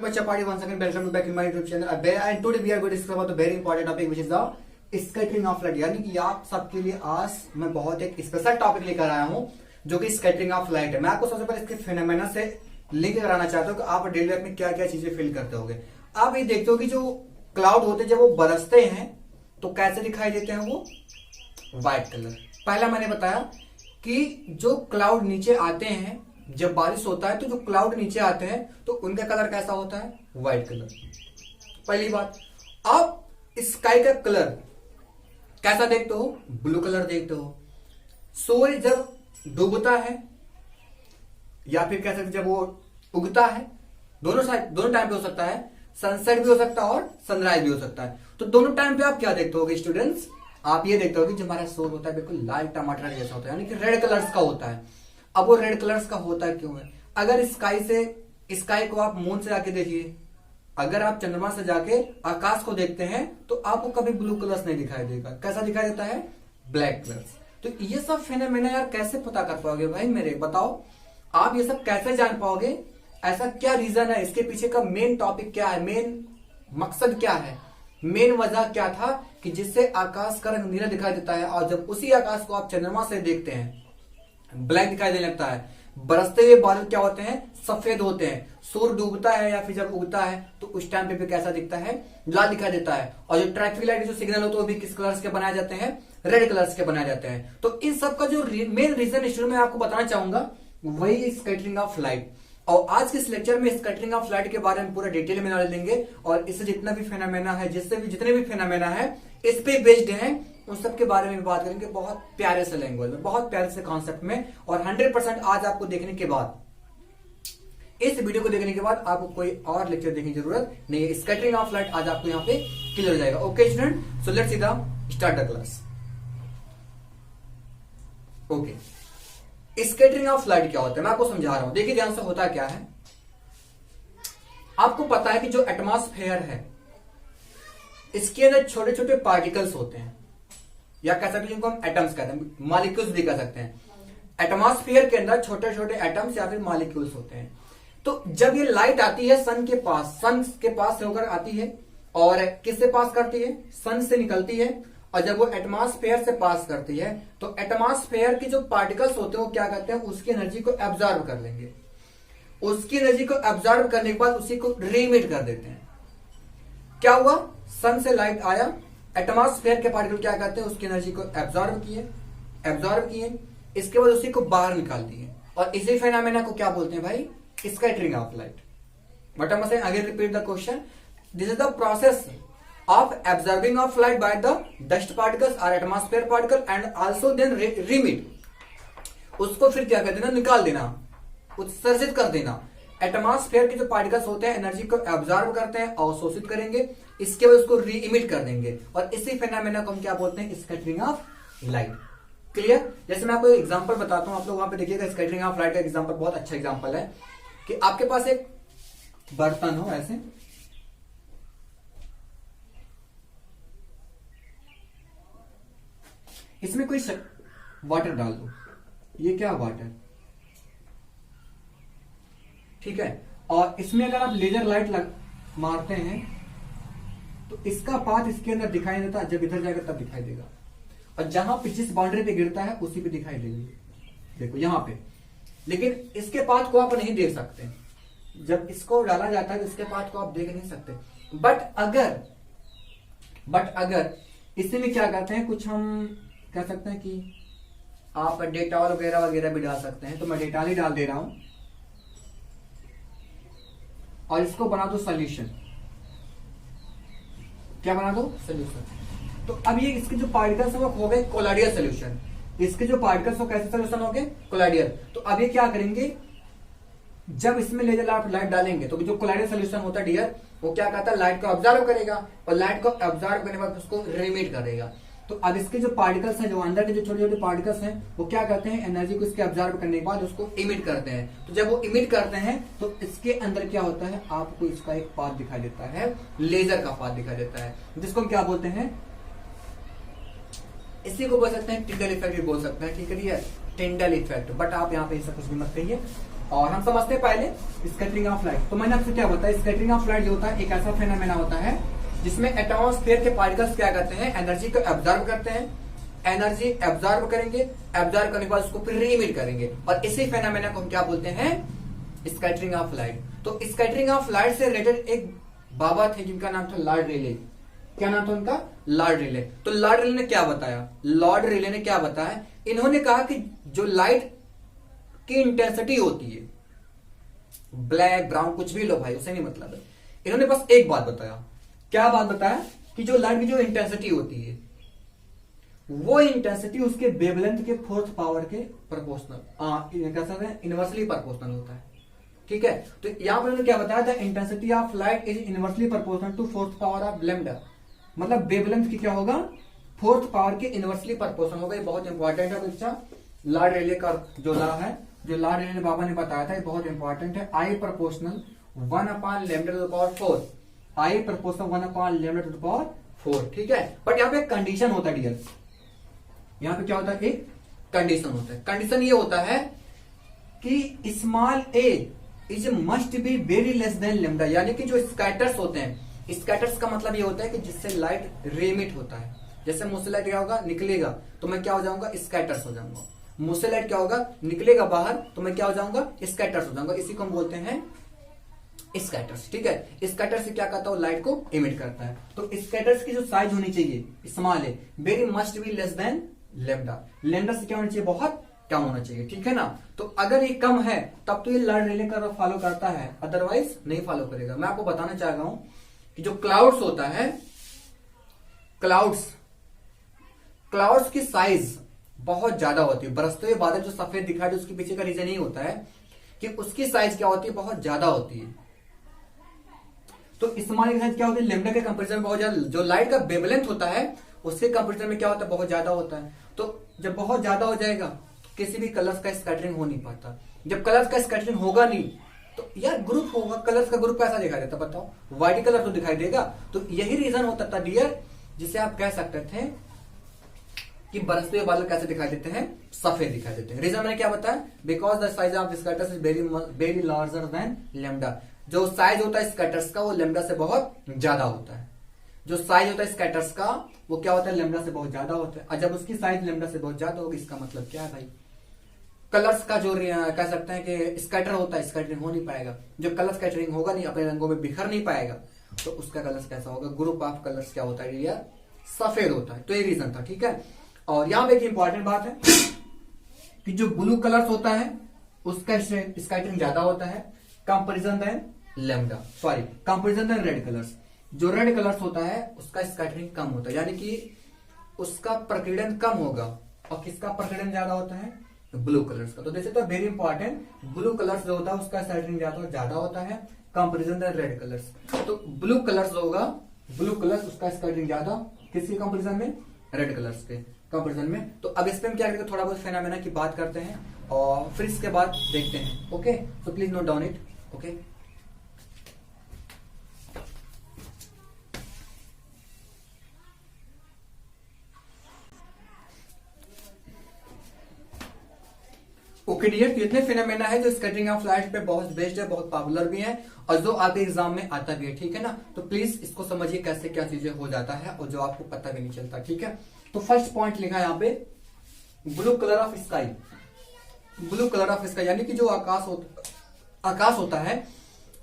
Chapati once again welcome back in my YouTube channel and today we are going to discuss about the very important topic which is the scattering of light। यानी कि आप सबके लिए आज मैं बहुत एक स्पेशल टॉपिक लेकर आया हूं जो कि स्कैटरिंग ऑफ लाइट है। मैं आपको सबसे पहले इसके फिनोमेना से लिंक कराना चाहता हूं कि आप डेली लाइफ में क्या क्या चीजें फील करते होगे। आप ये देखते हो कि जो क्लाउड होते हैं जब वो बरसते हैं तो कैसे दिखाई देते हैं, वो व्हाइट कलर। पहला मैंने बताया कि जो क्लाउड नीचे आते हैं जब बारिश होता है तो जो क्लाउड नीचे आते हैं तो उनका कलर कैसा होता है, व्हाइट कलर। पहली बात, आप स्काई का कलर कैसा देखते हो, ब्लू कलर देखते हो। सूर्य जब डूबता है या फिर कह सकते जब वो उगता है, दोनों टाइम पे हो सकता है, सनसेट भी हो सकता है और सनराइज भी हो सकता है। तो दोनों टाइम पे आप क्या देखते हो स्टूडेंट्स, आप ये देखते हो कि जो हमारा सूर्य होता है बिल्कुल लाल टमाटर जैसा होता है, यानी कि रेड कलर्स का होता है। अब वो रेड कलर्स का होता है क्यों है? अगर स्काई को आप मून से जाके देखिए, अगर आप चंद्रमा से जाके आकाश को देखते हैं तो आपको कभी ब्लू कलर्स नहीं दिखाई देगा। कैसा दिखाई देता है, ब्लैक कलर्स। तो ये सब फिनोमेना यार कैसे पता कर पाओगे भाई मेरे, बताओ आप ये सब कैसे जान पाओगे? ऐसा क्या रीजन है, इसके पीछे का मेन टॉपिक क्या है, मेन मकसद क्या है, मेन वजह क्या था कि जिससे आकाश का रंग नीला दिखाई देता है और जब उसी आकाश को आप चंद्रमा से देखते हैं ब्लैक दिखाई देने लगता है। बरसते हुए बादल क्या होते हैं, सफेद होते हैं। सूर्य डूबता है या फिर जब उगता है तो उस टाइम पे भी कैसा दिखता है, लाल दिखाई देता है। और जो ट्रैफिक लाइट जो सिग्नल होते हैं वो भी किस कलर्स के बनाए जाते हैं, रेड कलर्स के बनाए जाते हैं। तो इन सब का जो मेन रीजन स्टूडेंट मैं आपको बताना चाहूंगा वही स्कैटरिंग ऑफ लाइट। और आज के इस लेक्चर में स्कैटरिंग ऑफ लाइट के बारे में पूरा डिटेल में नॉलेज लेंगे और इससे जितना भी फिनोमेना है, जितने भी फिनोमेना है इस पे बेस्ड है, उन सब के बारे में बात करेंगे बहुत प्यारे से लैंग्वेज में, बहुत प्यारे से कॉन्सेप्ट में। और 100% आज आपको देखने के बाद, इस वीडियो को देखने के बाद आपको कोई और लेक्चर देखने की जरूरत नहीं है। स्कैटरिंग ऑफ लाइट आज आपको यहाँ पे क्लियर हो जाएगा। Okay student, so let's see the start the class. Okay, scattering of light क्या होता है मैं आपको समझा रहा हूं, देखिए ध्यान से। होता क्या है, आपको पता है कि जो एटमॉस्फेयर है इसके अंदर छोटे छोटे पार्टिकल्स होते हैं, या कह सकते हैं जिनको हम एटम्स कहते हैं, मॉलिक्यूल्स भी कह सकते हैं। एटमॉस्फेयर के अंदर छोटे छोटे एटम्स या फिर मॉलिक्यूल्स होते हैं। तो जब ये लाइट आती है सन के पास से होकर आती है और किससे पास करती है, सन से निकलती है। और जब वो एटमॉस्फेयर से पास करती है तो एटमॉस्फेयर के जो पार्टिकल्स होते हैं वो क्या करते हैं, उसकी एनर्जी को एब्जॉर्ब कर लेंगे। उसकी एनर्जी को एब्जॉर्ब करने के बाद उसी को रीमिट कर देते हैं। क्या हुआ, सन से लाइट आया, एटमॉस्फेयर के पार्टिकल क्या करते हैं, उसकी एनर्जी को एब्जॉर्ब किए, इसके बाद उसी को बाहर निकाल दिए। और इसी फिनोमेना को क्या बोलते हैं भाई, स्कैटरिंग ऑफ लाइट। बट हम again repeat the question, this is the process of absorbing of light by the dust particles और atmosphere particle and also then reemit. उसको फिर क्या कर देना, निकाल देना, उत्सर्जित कर देना। एटमॉस्फेयर के जो पार्टिकल्स होते हैं एनर्जी को एब्जॉर्ब करते हैं, अवशोषित करेंगे, इसके बाद उसको री इमिट कर देंगे। और इसी फिनोमेना को हम क्या बोलते हैं, स्कैटरिंग ऑफ लाइट। क्लियर? जैसे मैं आपको एक एग्जांपल बताता हूं, आप लोग वहां पे देखिएगा। स्कैटरिंग ऑफ लाइट का एग्जांपल बहुत अच्छा एग्जांपल है कि आपके पास एक बर्तन हो ऐसे, इसमें कोई वाटर डाल दो, ये क्या वाटर, ठीक है। और इसमें अगर आप लेजर लाइट मारते हैं तो इसका पाथ इसके अंदर दिखाई नहीं देता, जब इधर जाएगा तब दिखाई देगा। और जहां पे जिस बाउंड्री पे गिरता है उसी पे दिखाई देगी, देखो यहां पे। लेकिन इसके पाथ को आप नहीं देख सकते, जब इसको डाला जाता है तो इसके पाथ को आप देख नहीं सकते। बट अगर इसमें क्या करते हैं, कुछ हम कह सकते हैं कि आप डेटॉल वगैरह वगैरह भी डाल सकते हैं। तो मैं डेटॉल ही डाल दे रहा हूं और इसको बना दो सोल्यूशन। क्या बना दो, सोल्यूशन। तो अब ये इसके जो पार्टिकल्स वो हो गए कोलाइडियल सोल्यूशन। इसके जो पार्टिकल्स हो कैसे सोल्यूशन हो गए, कोलाइडियल। तो अब ये क्या करेंगे, जब इसमें लेजर लाइट डालेंगे तो जो कोलाइडियल सोल्यूशन होता है डियर, वो क्या करता है, लाइट को ऑब्जर्व करेगा और लाइट को ऑब्जर्व करने के बाद उसको रिमिट करेगा। तो अब इसके जो पार्टिकल्स हैं, जो अंदर के जो छोटे छोटे पार्टिकल्स हैं, वो क्या करते हैं, एनर्जी को इसके ऑब्जर्व करने के बाद उसको इमिट करते हैं। तो जब वो इमिट करते हैं तो इसके अंदर क्या होता है, आपको इसका एक पाथ दिखाई देता है, लेजर का पाथ दिखाई देता है, जिसको हम क्या बोलते हैं, इसी को बोल सकते हैं टिंडल इफेक्ट भी बोल सकते हैं। ठीक है, टिंडल इफेक्ट। बट आप यहाँ पे ऐसा कुछ भी मत कहिए। और हम समझते हैं पहले स्कैटरिंग ऑफ लाइट। तो मैंने आपसे क्या बताया, स्कैटरिंग ऑफ लाइट जो होता है एक ऐसा फेनोमेना होता है जिसमें एटमॉस्फेयर के पार्टिकल्स क्या करते हैं, एनर्जी को एब्जॉर्ब करते हैं, एनर्जी एब्जॉर्ब करेंगे, एब्जॉर्ब करने के बाद उसको फिर रीमिट करेंगे, और इसी फेनोमेना को हम क्या बोलते हैं, स्कैटरिंग ऑफ लाइट। तो स्कैटरिंग ऑफ लाइट से रिलेटेड एक बाबा थे जिनका नाम था लॉर्ड रेले। क्या नाम था उनका, लॉर्ड रेले। तो लॉर्ड रेले ने क्या बताया, लॉर्ड रेले ने क्या बताया, इन्होंने कहा कि जो लाइट की इंटेंसिटी होती है, ब्लैक ब्राउन कुछ भी लो भाई, उसे नहीं मतलब है, इन्होंने बस एक बात बताया। क्या बात बताया कि जो लाइट की जो इंटेंसिटी होती है वो इंटेंसिटी उसके वेवलेंथ के फोर्थ पावर के प्रोपोर्शनल, कह सकते हैं इनवर्सली प्रोपोर्शनल होता है। ठीक है, तो यहां पर उन्होंने क्या बताया था, intensity of light is inversely proportional to fourth power of lambda. मतलब वेवलेंथ की क्या होगा, फोर्थ पावर के इनवर्सली प्रोपोर्शनल होगा। ये बहुत इंपॉर्टेंट है बच्चा, लॉर्ड रेले का जो लॉ है, जो लॉर्ड रेले बाबा ने बताया था, ये बहुत इंपॉर्टेंट है। I proportional 1/λ⁴, I proportional 1/λ⁴। ठीक है, बट यहाँ पे एक कंडीशन होता है डियर, यहाँ पे क्या होता है, एक कंडीशन होता है। कंडीशन ये होता है कि small A is must be very less than lambda, यानी कि जो स्कैटर्स होते हैं, स्कैटर्स का मतलब ये होता है कि जिससे लाइट रेमिट होता है। जैसे मुझसे लाइट क्या होगा, निकलेगा तो मैं क्या हो जाऊंगा, स्कैटर्स हो जाऊंगा। मुझसे लाइट क्या होगा, निकलेगा बाहर तो मैं क्या हो जाऊंगा, स्कैटर्स हो जाऊंगा। इसी को हम बोलते हैं स्कैटर्स। ठीक है, स्कैटर से क्या करता है, लाइट को इमिट करता है। तो स्कैटर्स की जो साइज होनी चाहिए स्मॉल है, very must be less than lambda. Lambda से क्या होना चाहिए, बहुत कम होना चाहिए। ठीक है ना, तो अगर ये कम है तब तो ये लॉर्ड रेले का फॉलो करता है, अदरवाइज नहीं फॉलो करेगा। मैं आपको बताना चाह रहा हूं कि जो क्लाउड्स होता है, क्लाउड्स की साइज बहुत ज्यादा होती है। बरसते हुए बादल जो सफेद दिखाई दे, उसके पीछे का रीजन यही होता है कि उसकी साइज क्या होती है, बहुत ज्यादा होती है। तो स्मॉल की साइज क्या होती है, लैम्डा के कंपैरिजन में बहुत ज्यादा। जो लाइट का वेवलेंथ होता है उसके कंपैरिजन में क्या होता है, बहुत ज्यादा होता है। तो जब बहुत ज्यादा हो जाएगा तो किसी भी कलर्स का स्कैटरिंग हो नहीं पाता। जब कलर्स का स्कैटरिंग होगा नहीं तो यार ग्रुप होगा, कलर्स का ग्रुप कैसा दिखाई देता बताओ, व्हाइट कलर तो दिखाई देगा। तो यही रीजन होता था डियर, जिसे आप कह सकते थे कि बरसते हुए बादल कैसे दिखाई देते हैं, सफेद दिखाई देते हैं। रीजन मैंने क्या बताया, because the size of scatters is very larger than lambda. जो साइज होता है स्कैटर्स का वो लैम्डा से बहुत ज्यादा होता है। जो साइज होता है स्कैटर्स का वो क्या होता है, लैम्डा से बहुत ज्यादा होता है। और जब उसकी साइज लैम्डा से बहुत ज्यादा होगी, इसका मतलब क्या है भाई, कलर्स का जो कह सकते हैं कि स्कैटर होता है, स्कैटरिंग हो नहीं पाएगा। जब कलर स्कैटरिंग होगा नहीं, अपने रंगों में बिखर नहीं पाएगा, तो उसका कलर कैसा होगा, ग्रुप ऑफ कलर्स क्या होता है यार, सफेद होता है। तो ये रीजन था। ठीक है, और यहां पे एक इंपॉर्टेंट बात है कि जो ब्लू कलर्स होता है उसका स्कैटरिंग ज्यादा होता है comparison than lambda, sorry comparison than red colours. जो रेड कलर्स होता है उसका स्कैटरिंग कम होता है, यानी कि उसका प्रकीर्णन कम होगा। और किसका प्रकीर्णन ज्यादा होता है, ब्लू कलर्स का। तो जैसे तो वेरी इंपॉर्टेंट, ब्लू कलर्स जो होता है उसका स्कैटरिंग ज्यादा होता है कंपैरिजन देन रेड कलर्स। तो ब्लू कलर्स जो होगा, ब्लू कलर्स उसका स्कैटरिंग ज्यादा किसके कंपैरिजन में, रेड कलर्स के कंपैरिजन में। तो अब इस पे हम क्या करेंगे, थोड़ा बहुत फेनोमेना की बात करते हैं और फिर इसके बाद देखते हैं। Okay, so please note down it. Okay, okay dear, तो इतने फिनोमेना है जो स्कैटरिंग ऑफ लाइट पे बहुत बेस्ड है, बहुत पॉपुलर भी है और जो आपके एग्जाम में आता भी है। ठीक है ना, तो प्लीज इसको समझिए कैसे क्या चीजें हो जाता है और जो आपको पता भी नहीं चलता। ठीक है, तो फर्स्ट पॉइंट लिखा है यहाँ पे, blue colour of sky. Blue colour of sky यानी कि जो आकाश होता है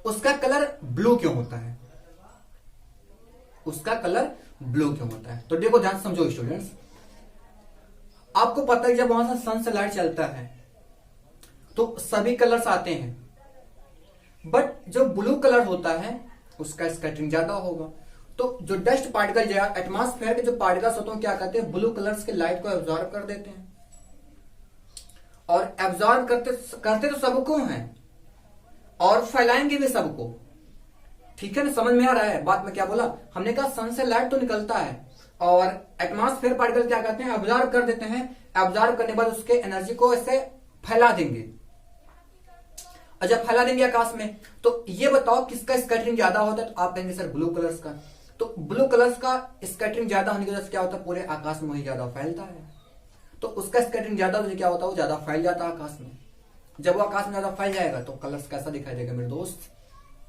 उसका कलर ब्लू क्यों होता है, उसका कलर ब्लू क्यों होता है। तो देखो ध्यान समझो स्टूडेंट्स, आपको पता है जब वहां से सन से लाइट चलता है तो सभी कलर्स आते हैं, बट जो ब्लू कलर होता है उसका स्कैटरिंग ज्यादा होगा। तो जो डस्ट पार्टिकल, एटमॉस्फेयर के जो पार्टिकल्स होते हैं क्या करते हैं, ब्लू कलर्स के लाइट को एब्जॉर्ब कर देते हैं। और एब्जॉर्ब करते तो सबको हैं और फैलाएंगे भी सबको। ठीक है ना, समझ में आ रहा है बात में क्या बोला, हमने कहा सन से लाइट तो निकलता है और एटमॉस्फेयर पार्टिकल क्या करते हैं, एब्जॉर्ब कर देते हैं। एब्जॉर्ब करने के बाद उसके एनर्जी को ऐसे फैला देंगे, और जब फैला देंगे आकाश में, तो ये बताओ किसका स्कैटरिंग ज्यादा होता है, तो आप कहेंगे सर ब्लू कलर्स का। तो ब्लू कलर्स का स्कैटरिंग ज्यादा होने की वजह से क्या होता है, पूरे आकाश में वही ज्यादा फैलता है। तो उसका स्कैटरिंग ज्यादा होने क्या होता है, वो ज्यादा फैल जाता है आकाश में। जब वो आकाश में ज्यादा फैल जाएगा तो कलर्स कैसा दिखाई देगा मेरे दोस्त,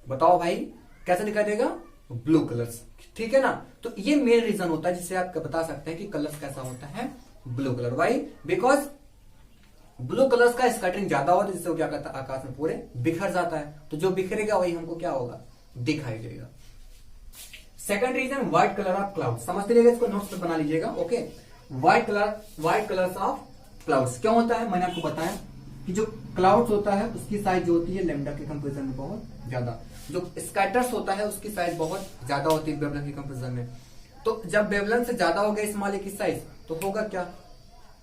बताओ भाई कैसा दिखाई देगा, ब्लू कलर्स, ठीक है ना। तो ये मेन रीजन होता है जिससे आप बता सकते हैं कि कलर्स कैसा होता है, blue colour. Why? Because blue colours का स्कैटरिंग ज्यादा होता है, जिससे वो क्या करता है, आकाश में पूरे बिखर जाता है। तो जो बिखरेगा वही हमको क्या होगा, दिखाई देगा। Second reason, white colour of cloud. समझते रहिएगा, इसको नोट्स पे बना लीजिएगा। Okay, white colours of clouds क्यों होता है, मैंने आपको बताया कि जो क्लाउड्स होता है उसकी साइज जो होती है लैम्डा के कंपेरिजन में बहुत ज्यादा, जो स्कैटर्स होता है उसकी साइज बहुत ज्यादा होती है वेवलेंथ के कंपेरिजन में। तो जब वेवलेंथ से ज्यादा हो गया स्मॉल की साइज तो होगा क्या,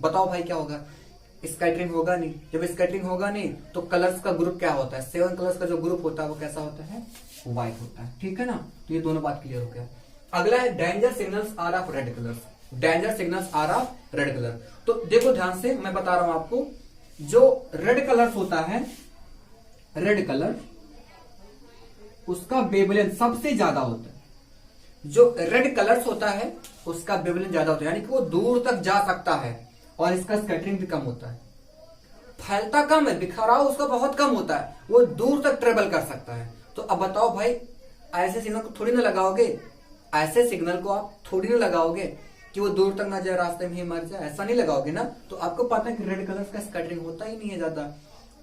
बताओ भाई क्या होगा, स्कैटरिंग होगा नहीं। जब स्कैटरिंग होगा नहीं तो कलर्स का ग्रुप क्या होता है, 7 कलर्स का जो ग्रुप होता है वो कैसा होता है, व्हाइट होता है, ठीक है ना। तो ये दोनों बात क्लियर हो गया। अगला है danger signals are of red colours. Danger signals are of red colour. तो देखो ध्यान से, मैं बता रहा हूं आपको, जो रेड कलर होता है, रेड कलर उसका वेवलेंथ सबसे ज्यादा होता है। जो रेड कलर्स होता है उसका वेवलेंथ ज्यादा होता है, यानी कि वो दूर तक जा सकता है और इसका स्कैटरिंग भी कम होता है, फैलता कम है, बिखराव उसका बहुत कम होता है, वो दूर तक ट्रेवल कर सकता है। तो अब बताओ भाई, ऐसे सिग्नल को थोड़ी ना लगाओगे, ऐसे सिग्नल को आप थोड़ी ना लगाओगे कि वो दूर तक ना जाए, रास्ते में ही मर जाए, ऐसा नहीं लगाओगे ना। तो आपको पता है कि रेड कलर का स्कैटरिंग होता ही नहीं है, ज्यादा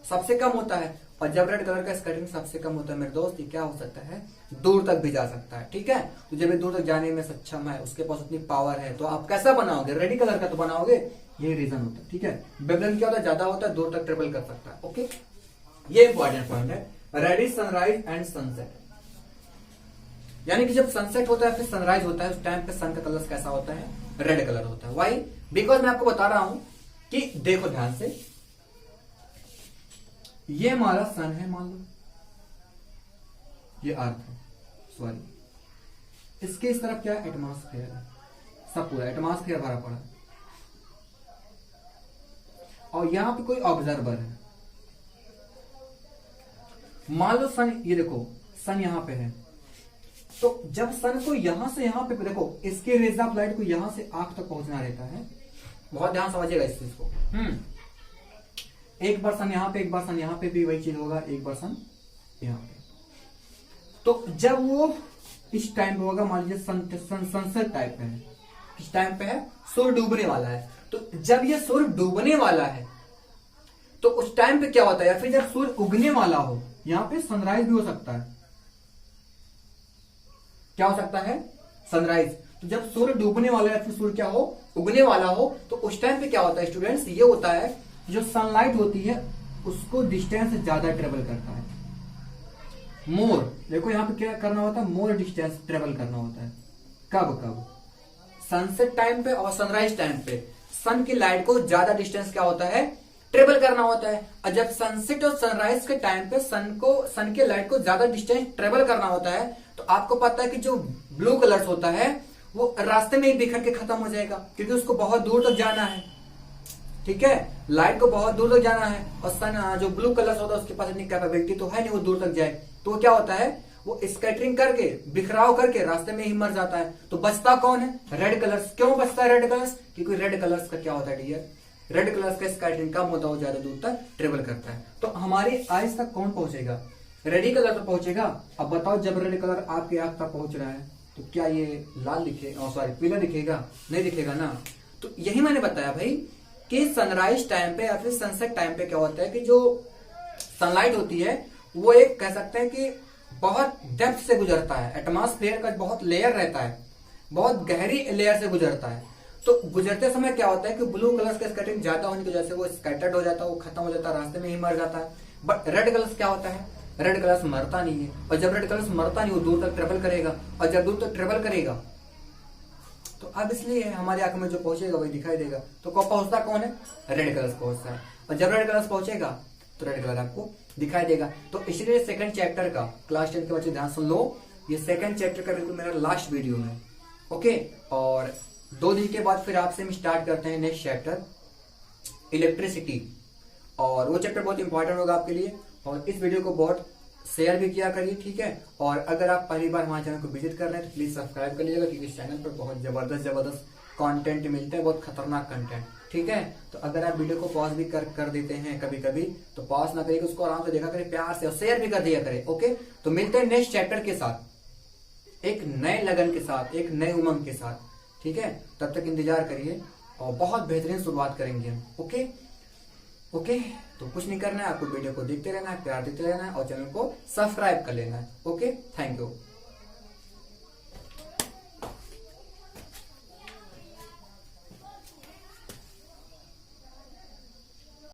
सबसे कम होता है। और जब रेड कलर का स्कैटरिंग सबसे कम होता है मेरे दोस्त, ये क्या हो सकता है, दूर तक भी जा सकता है, ठीक है। तो जब ये दूर तक जाने में सक्षम है, उसके पास उतनी पावर है, तो आप कैसा बनाओगे, रेड कलर का तो बनाओगे। ये रीजन होता है, ठीक है। वेवलेंथ क्या होता है, ज्यादा होता है, दूर तक ट्रेवल कर सकता है। ओके, ये इंपॉर्टेंट पॉइंट है। Red is sunrise and sunset, यानी कि जब सनसेट होता है फिर सनराइज होता है, उस टाइम पे सन का कलर कैसा होता है, रेड कलर होता है। वाई? बिकॉज मैं आपको बता रहा हूं कि देखो ध्यान से, ये हमारा सन है, मान लो ये अर्थ है, सॉरी, इसके इस तरफ क्या है, एटमॉस्फेयर है, सब पूरा एटमॉस्फेयर भरा पड़ा है, और यहां पे कोई ऑब्जर्वर है। मान लो सन, ये देखो सन यहां पे है, तो जब सन को यहां से यहां पे देखो, इसके रेज ऑफ लाइट को यहां से आंख तक पहुंचना रहता है। बहुत ध्यान समझिएगा इस चीज को। एक बार सन यहां पे, एक बार सन यहां पे भी वही चीज होगा, एक बार सन यहां पे। तो जब वो इस टाइम पे होगा, मान लीजिए सनसेट टाइप पे है, किस टाइम पे है, सूर्य डूबने वाला है। तो जब ये सूर्य डूबने वाला है तो उस टाइम पे क्या होता है, या फिर जब सूर्य उगने वाला हो, यहां पे सनराइज भी हो सकता है। क्या हो सकता है, सनराइज। तो जब सूर्य डूबने वाला है या फिर सूर्य क्या हो, उगने वाला हो, तो उस टाइम पे क्या होता है स्टूडेंट्स, ये होता है जो सनलाइट होती है उसको डिस्टेंस ज्यादा ट्रेवल करता है, मोर। देखो यहां पे क्या करना होता है, मोर डिस्टेंस ट्रेवल करना होता है। कब कब, सनसेट टाइम पे और सनराइज टाइम पे सन की लाइट को ज्यादा डिस्टेंस क्या होता है, ट्रेवल करना होता है। और जब सनसेट और सनराइज के टाइम पे सन के लाइट को ज्यादा डिस्टेंस ट्रेवल करना होता है, तो आपको पता है कि जो ब्लू कलर्स होता है वो रास्ते में ही बिखर के खत्म हो जाएगा, क्योंकि उसको बहुत दूर तक जाना है, ठीक है, लाइट को बहुत दूर तक जाना है। और सन जो ब्लू कलर्स होता है उसके पास इतनी कैपेबिलिटी तो है नहीं वो दूर तक जाए, तो वो क्या होता है, वो स्कैटरिंग करके, बिखराव करके रास्ते में ही मर जाता है। तो बचता कौन है, रेड कलर्स। क्यों बचता है रेड कलर्स, क्योंकि रेड कलर्स का क्या होता है डियर, रेड कलर्स का स्कैटरिंग कम होता है, वो ज्यादा दूर तक ट्रेवल करता है। तो हमारी आइज तक कौन पहुंचेगा, रेड कलर तक पहुंचेगा। अब बताओ जब रेड कलर आपके आंख तक पहुंच रहा है तो क्या ये लाल दिखेगा, सॉरी पीला दिखेगा, नहीं दिखेगा ना। तो यही मैंने बताया भाई कि सनराइज टाइम पे या फिर सनसेट टाइम पे क्या होता है कि जो सनलाइट होती है वो एक कह सकते हैं कि बहुत डेप्थ से गुजरता है, एटमॉस्फेयर का बहुत लेयर रहता है, बहुत गहरी लेयर से गुजरता है। तो गुजरते समय क्या होता है कि ब्लू कलर्स का स्कैटरिंग ज्यादा होने की वजह से वो स्कैटर्ड हो जाता है, वो खत्म हो जाता है, रास्ते में ही मर जाता है। बट रेड कलर्स क्या होता है, रेड कलर्स मरता नहीं है, और जब रेड कलर्स मरता नहीं वो दूर तक ट्रेवल करेगा, और जब दूर तक ट्रेवल करेगा तो अब इसलिए हमारी आंख में जो पहुंचेगा वही दिखाई देगा। तो पहुंचता कौन है, रेड कलर्स पहुंचता है, और जब रेड कलर्स पहुंचेगा तो रेड कलर आपको दिखाई देगा। तो इसलिए सेकंड चैप्टर का, क्लास 10 के बच्चे ध्यान सुन लो, ये सेकंड चैप्टर का बिल्कुल मेरा लास्ट वीडियो है, ओके। और 2 दिन के बाद फिर आपसे हम स्टार्ट करते हैं नेक्स्ट चैप्टर इलेक्ट्रिसिटी, और वो चैप्टर बहुत इंपॉर्टेंट होगा आपके लिए। और इस वीडियो को बहुत शेयर भी किया करिए, ठीक है। और अगर आप पहली बार हमारे चैनल को विजिट कर रहे हैं तो प्लीज सब्सक्राइब कर लीजिएगा, क्योंकि इस चैनल पर बहुत जबरदस्त कंटेंट मिलता है, बहुत खतरनाक कंटेंट। ठीक है। तो अगर आप वीडियो को पॉज भी कर देते हैं कभी कभी, तो पॉज ना करिए, उसको आराम से देखा करें, प्यार से, और शेयर भी कर दिया करें। ओके, तो मिलते हैं नेक्स्ट चैप्टर के साथ, एक नए लगन के साथ, एक नए उमंग के साथ। ठीक है, तब तक इंतजार करिए और बहुत बेहतरीन शुरुआत करेंगे हम। ओके ओके, तो कुछ नहीं करना है आपको, वीडियो को देखते रहना है, प्यार देते रहना है और चैनल को सब्सक्राइब कर लेना है। Okay, thank you.